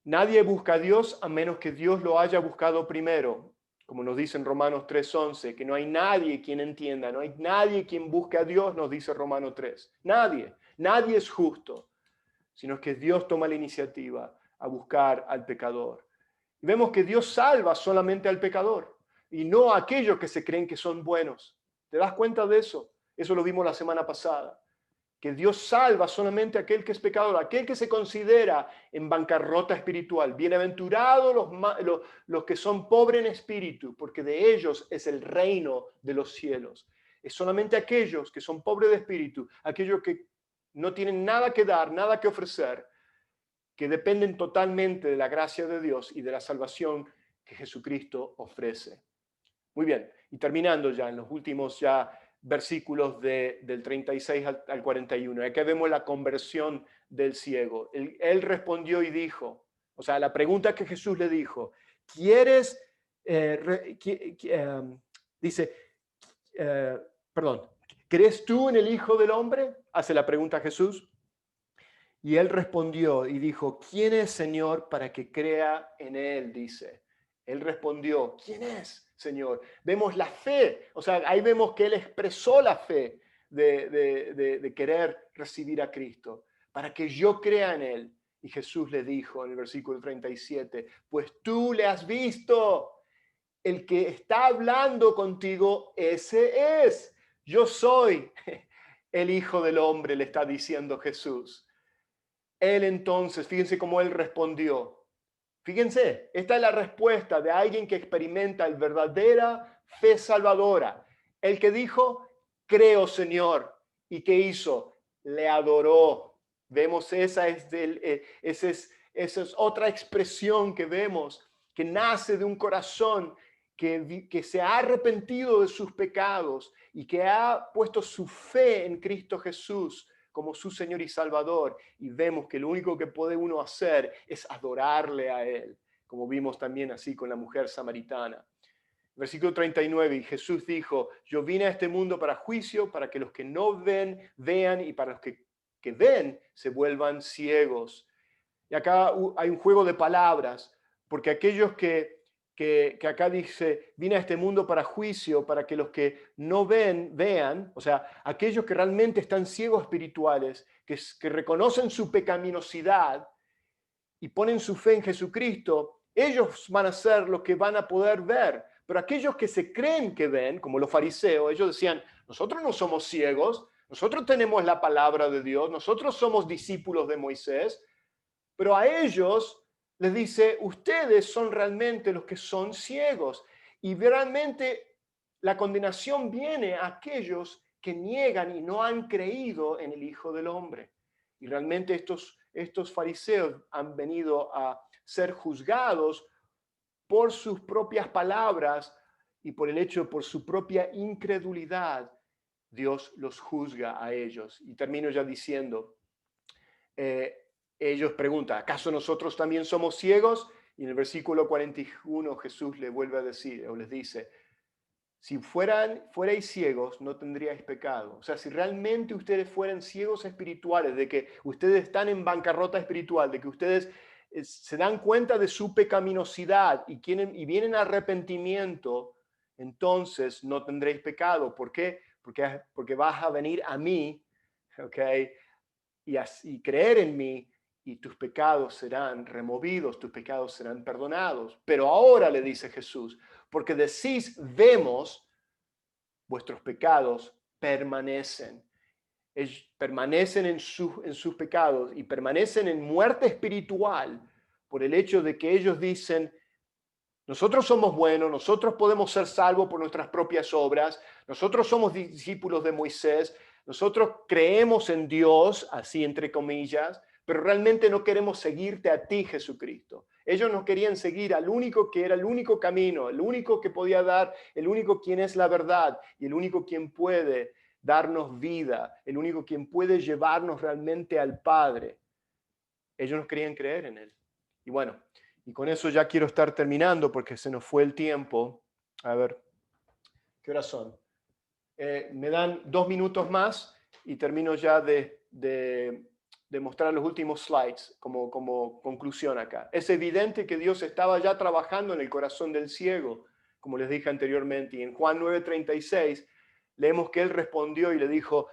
Nadie busca a Dios a menos que Dios lo haya buscado primero. Como nos dice en Romanos 3:11, que no hay nadie quien entienda, no hay nadie quien busque a Dios, nos dice Romanos 3. Nadie es justo, sino que Dios toma la iniciativa a buscar al pecador. Y vemos que Dios salva solamente al pecador y no a aquellos que se creen que son buenos. ¿Te das cuenta de eso? Eso lo vimos la semana pasada. Que Dios salva solamente a aquel que es pecador, aquel que se considera en bancarrota espiritual. Bienaventurados los que son pobres en espíritu, porque de ellos es el reino de los cielos. Es solamente aquellos que son pobres de espíritu, aquellos que no tienen nada que dar, nada que ofrecer, que dependen totalmente de la gracia de Dios y de la salvación que Jesucristo ofrece. Muy bien, y terminando ya en los últimos versículos del 36 al 41. Aquí vemos la conversión del ciego. Él respondió y dijo, o sea, la pregunta que Jesús le dijo, ¿quieres, dice, perdón, ¿crees tú en el Hijo del Hombre? Hace la pregunta Jesús. Y él respondió y dijo, ¿quién es, Señor, para que crea en él? Dice. Él respondió, ¿quién es, Señor? Vemos la fe, o sea, ahí vemos que él expresó la fe de querer recibir a Cristo, para que yo crea en él. Y Jesús le dijo en el versículo 37, pues tú le has visto, el que está hablando contigo, ese es. Yo soy el Hijo del Hombre, le está diciendo Jesús. Él entonces, fíjense cómo él respondió. Fíjense, esta es la respuesta de alguien que experimenta la verdadera fe salvadora. El que dijo, creo, Señor. ¿Y qué hizo? Le adoró. Vemos, esa es otra expresión que vemos, que nace de un corazón que se ha arrepentido de sus pecados y que ha puesto su fe en Cristo Jesús como su Señor y Salvador, y vemos que lo único que puede uno hacer es adorarle a Él, como vimos también así con la mujer samaritana. Versículo 39, y Jesús dijo, yo vine a este mundo para juicio, para que los que no ven, vean, y para los que ven, se vuelvan ciegos. Y acá hay un juego de palabras, porque aquellos que acá dice, vine a este mundo para juicio, para que los que no ven, vean, o sea, aquellos que realmente están ciegos espirituales, que reconocen su pecaminosidad y ponen su fe en Jesucristo, ellos van a ser los que van a poder ver. Pero aquellos que se creen que ven, como los fariseos, ellos decían, nosotros no somos ciegos, nosotros tenemos la palabra de Dios, nosotros somos discípulos de Moisés, pero a ellos les dice, ustedes son realmente los que son ciegos. Y realmente la condenación viene a aquellos que niegan y no han creído en el Hijo del Hombre. Y realmente estos fariseos han venido a ser juzgados por sus propias palabras y por su propia incredulidad. Dios los juzga a ellos. Y termino ya diciendo, ellos preguntan, ¿acaso nosotros también somos ciegos? Y en el versículo 41 Jesús le vuelve a decir, o les dice, si fuerais ciegos, no tendríais pecado. O sea, si realmente ustedes fueran ciegos espirituales, de que ustedes están en bancarrota espiritual, de que ustedes se dan cuenta de su pecaminosidad y vienen a arrepentimiento, entonces no tendréis pecado. ¿Por qué? Porque vas a venir a mí, ¿ok? Y creer en mí, y tus pecados serán removidos, tus pecados serán perdonados. Pero ahora le dice Jesús, porque decís, vemos, vuestros pecados permanecen. Permanecen en sus pecados y permanecen en muerte espiritual por el hecho de que ellos dicen, nosotros somos buenos, nosotros podemos ser salvos por nuestras propias obras, nosotros somos discípulos de Moisés, Nosotros creemos en Dios, así entre comillas, pero realmente no queremos seguirte a ti, Jesucristo. Ellos no querían seguir al único que era el único camino, el único que podía dar, el único quien es la verdad y el único quien puede darnos vida, el único quien puede llevarnos realmente al Padre. Ellos no querían creer en Él. Y bueno, y con eso ya quiero estar terminando porque se nos fue el tiempo. A ver, ¿qué horas son? Me dan 2 minutos más y termino ya de mostrar los últimos slides como conclusión acá. Es evidente que Dios estaba ya trabajando en el corazón del ciego, como les dije anteriormente, y en Juan 9:36 leemos que él respondió y le dijo,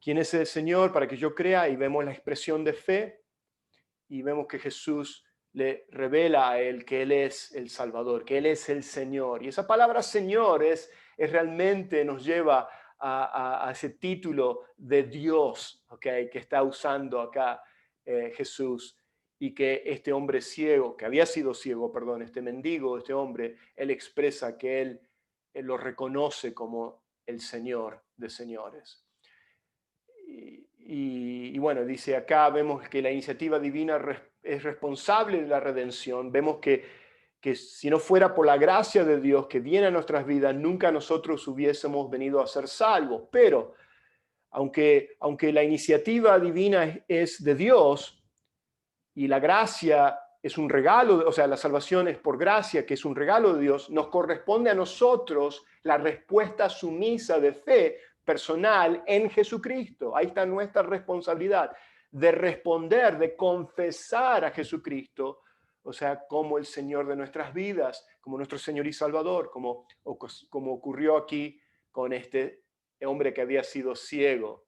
¿quién es el Señor para que yo crea? Y vemos la expresión de fe y vemos que Jesús le revela a él que él es el Salvador, que él es el Señor. Y esa palabra Señor es realmente nos lleva a ese título de Dios, ¿okay? Que está usando acá Jesús, y que este hombre ciego, que había sido ciego, perdón, este mendigo, este hombre, él expresa que él lo reconoce como el Señor de señores. Y bueno, dice acá, vemos que la iniciativa divina es responsable de la redención. Vemos que si no fuera por la gracia de Dios que viene a nuestras vidas, nunca nosotros hubiésemos venido a ser salvos. Pero aunque la iniciativa divina es de Dios y la gracia es un regalo, o sea, la salvación es por gracia, que es un regalo de Dios, nos corresponde a nosotros la respuesta sumisa de fe personal en Jesucristo. Ahí está nuestra responsabilidad de responder, de confesar a Jesucristo, o sea, como el Señor de nuestras vidas, como nuestro Señor y Salvador, como ocurrió aquí con este hombre que había sido ciego,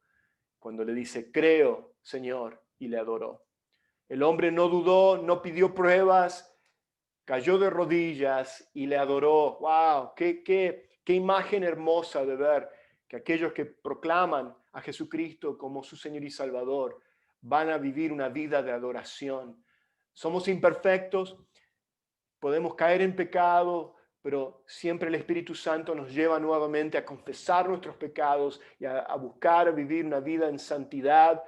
cuando le dice, creo, Señor, y le adoró. El hombre no dudó, no pidió pruebas, cayó de rodillas y le adoró. ¡Wow! ¡Qué imagen hermosa de ver que aquellos que proclaman a Jesucristo como su Señor y Salvador van a vivir una vida de adoración! Somos imperfectos, podemos caer en pecado, pero siempre el Espíritu Santo nos lleva nuevamente a confesar nuestros pecados y a buscar, a vivir una vida en santidad.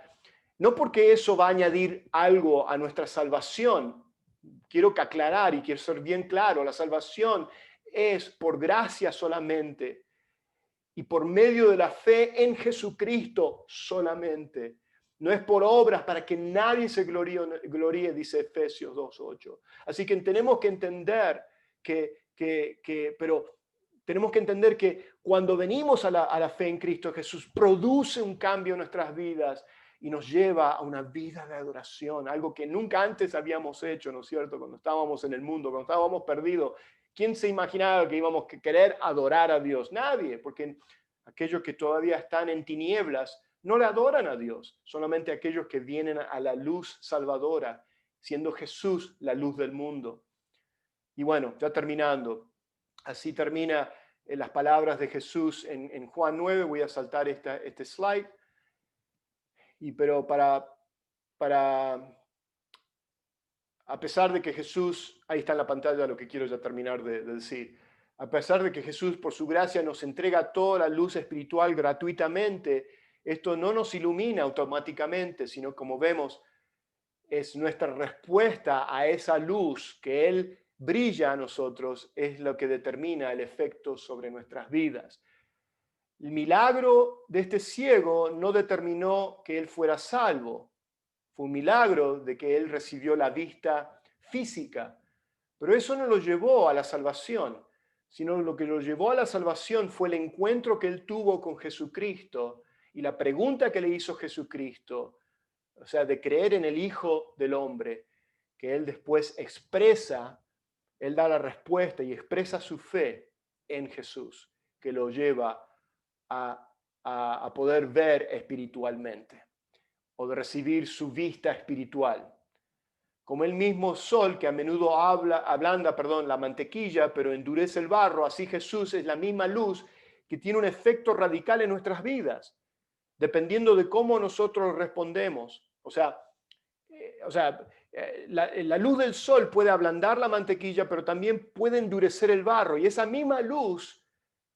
No porque eso va a añadir algo a nuestra salvación. Quiero que aclarar y quiero ser bien claro, la salvación es por gracia solamente y por medio de la fe en Jesucristo solamente. No es por obras para que nadie se gloríe, dice Efesios 2:8. Así que tenemos que entender pero tenemos que entender que cuando venimos a la fe en Cristo Jesús, produce un cambio en nuestras vidas y nos lleva a una vida de adoración, algo que nunca antes habíamos hecho, ¿no es cierto? Cuando estábamos en el mundo, cuando estábamos perdidos, ¿quién se imaginaba que íbamos a querer adorar a Dios? Nadie, porque aquellos que todavía están en tinieblas no le adoran a Dios, solamente aquellos que vienen a la luz salvadora, siendo Jesús la luz del mundo. Y bueno, ya terminando, así termina las palabras de Jesús en Juan 9. Voy a saltar este slide. Pero a pesar de que Jesús, ahí está en la pantalla lo que quiero ya terminar de decir, a pesar de que Jesús por su gracia nos entrega toda la luz espiritual gratuitamente, esto no nos ilumina automáticamente, sino como vemos, es nuestra respuesta a esa luz que Él brilla a nosotros, es lo que determina el efecto sobre nuestras vidas. El milagro de este ciego no determinó que él fuera salvo. Fue un milagro de que él recibió la vista física, pero eso no lo llevó a la salvación, sino lo que lo llevó a la salvación fue el encuentro que él tuvo con Jesucristo y la pregunta que le hizo Jesucristo, o sea, de creer en el Hijo del Hombre, que él después expresa, él da la respuesta y expresa su fe en Jesús, que lo lleva a poder ver espiritualmente o de recibir su vista espiritual. Como el mismo sol que a menudo ablanda, la mantequilla, pero endurece el barro, así Jesús es la misma luz que tiene un efecto radical en nuestras vidas, dependiendo de cómo nosotros respondemos. La luz del sol puede ablandar la mantequilla, pero también puede endurecer el barro. Y esa misma luz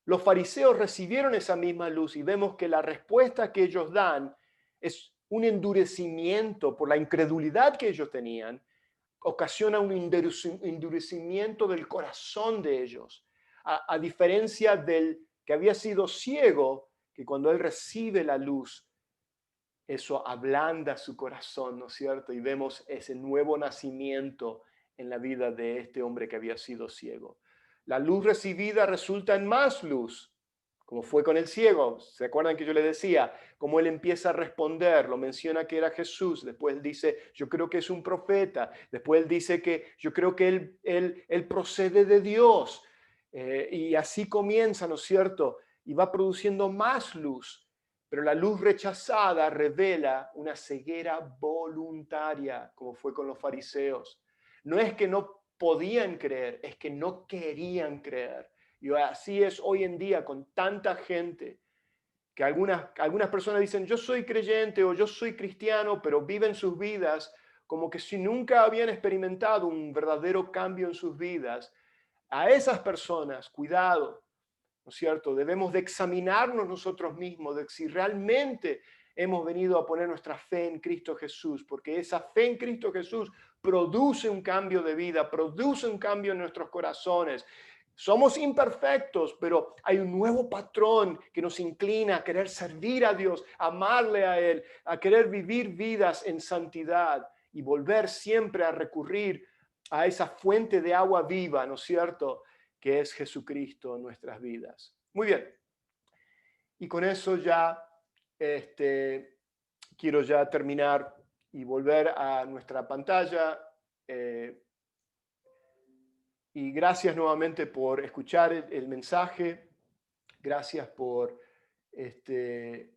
Los fariseos recibieron esa misma luz y vemos que la respuesta que ellos dan es un endurecimiento por la incredulidad que ellos tenían, ocasiona un endurecimiento del corazón de ellos, a diferencia del que había sido ciego, que cuando él recibe la luz, eso ablanda su corazón, ¿no es cierto? Y vemos ese nuevo nacimiento en la vida de este hombre que había sido ciego. La luz recibida resulta en más luz, como fue con el ciego. ¿Se acuerdan que yo le decía? Cómo él empieza a responder, lo menciona que era Jesús, después él dice, yo creo que es un profeta, después él dice que yo creo que él procede de Dios. Y así comienza, ¿no es cierto? Y va produciendo más luz. Pero la luz rechazada revela una ceguera voluntaria, como fue con los fariseos. No es que no podían creer, es que no querían creer. Y así es hoy en día con tanta gente, que algunas personas dicen, yo soy creyente o yo soy cristiano, pero viven sus vidas como que si nunca habían experimentado un verdadero cambio en sus vidas. A esas personas, cuidado, ¿no es cierto? Debemos de examinarnos nosotros mismos de si realmente hemos venido a poner nuestra fe en Cristo Jesús, porque esa fe en Cristo Jesús produce un cambio de vida, produce un cambio en nuestros corazones. Somos imperfectos, pero hay un nuevo patrón que nos inclina a querer servir a Dios, a amarle a Él, a querer vivir vidas en santidad y volver siempre a recurrir a esa fuente de agua viva, ¿no es cierto?, que es Jesucristo en nuestras vidas. Muy bien. Y con eso ya quiero ya terminar y volver a nuestra pantalla. Eh, y gracias nuevamente por escuchar el mensaje. Gracias este,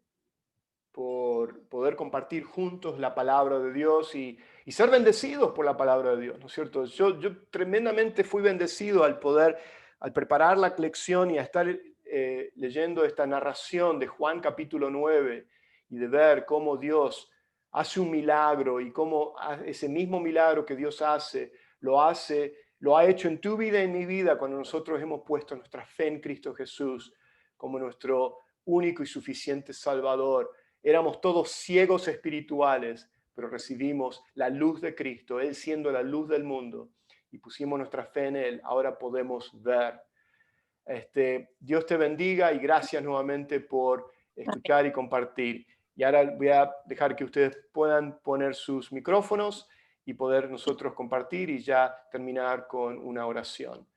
por poder compartir juntos la palabra de Dios y ser bendecidos por la palabra de Dios, ¿no es cierto? Yo tremendamente fui bendecido al preparar la lección y a estar leyendo esta narración de Juan capítulo 9 y de ver cómo Dios hace un milagro y cómo ese mismo milagro que Dios lo ha hecho en tu vida y en mi vida cuando nosotros hemos puesto nuestra fe en Cristo Jesús como nuestro único y suficiente Salvador. Éramos todos ciegos espirituales, pero recibimos la luz de Cristo, Él siendo la luz del mundo, y pusimos nuestra fe en Él. Ahora podemos ver. Dios te bendiga y gracias nuevamente por escuchar y compartir. Y ahora voy a dejar que ustedes puedan poner sus micrófonos y poder nosotros compartir y ya terminar con una oración.